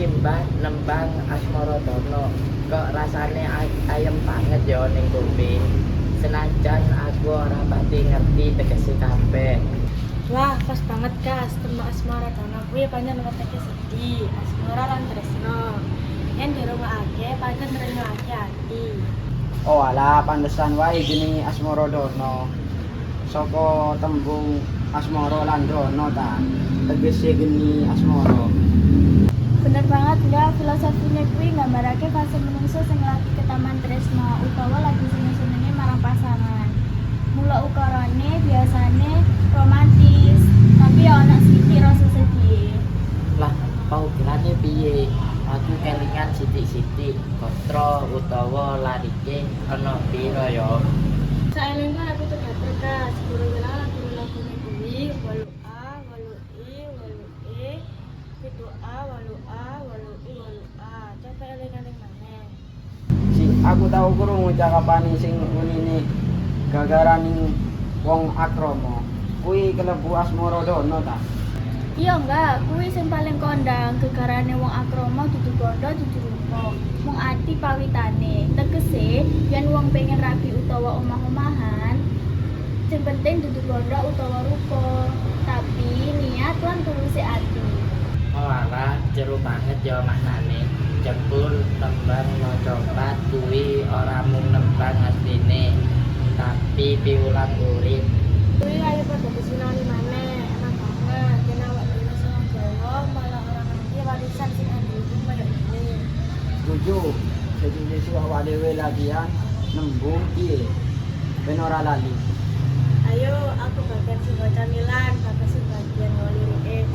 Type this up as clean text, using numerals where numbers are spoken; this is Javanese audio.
simbah nembang Asmorodono. Kok rasane ayem banget ya ning kuping. Senajan aku ora pati ngerti tegese kabeh. Wah, pas banget Kas, tembang Asmorodono kuwi pancen ngeteke sedih, asmara lan tresno. Yen dirungokake pancen nrenyuake ati. Oh alah, pantesan wae jenenge Asmorodono. Saka tembung asmara lan dono ta. Tegese geni asmara. Bener banget ya, filosofinya kuwi nggambarake fase menungso sing lagi ke taman tresno utawa lagi seneng-senenge marang pasangan. Mula ukarane biasane romantis, tapi ya ana sithik rasa sedih. Lah, paugerane piye? Aku kelingan sithik-sithik Gotro utawa larike ana pira ya? Saeling kan aku terdapat Kas, guru wilang lagu-lagune kuwi 8A, 8I, 8E, 7A, 8A, 8I, 8A. Coba eling-eling maneh. Aku tahu krungu cakapane sing ngunine gagaraning wong akrama. Kuwi kelebu Asmorodono ta? Iya enggak, kuwi sing paling kondang gegarane wong akrama dudu bondo dudu rupa. Mung ati pawitane. Tegese yen wong pengen rabi utawa omah-omahan, sing penting dudu bondo utawa rupa, tapi niat lan tuluse ati. Oh alah, jero banget ya maknane. Jebul tembang no coklat kuwi ora mung nembang asline, tapi piulang urip. Kuwi kaya padha kesinani maneh, enak banget. Yen awak dhewe sing Jawa malah ora ngerti warisan sing andhut kaya ini. Setuju. Sejujurnya awak dhewe latihan nembung piye. Ben ora lali. Ayo aku bagian sing camilan, kakak sing bagian ngolirike.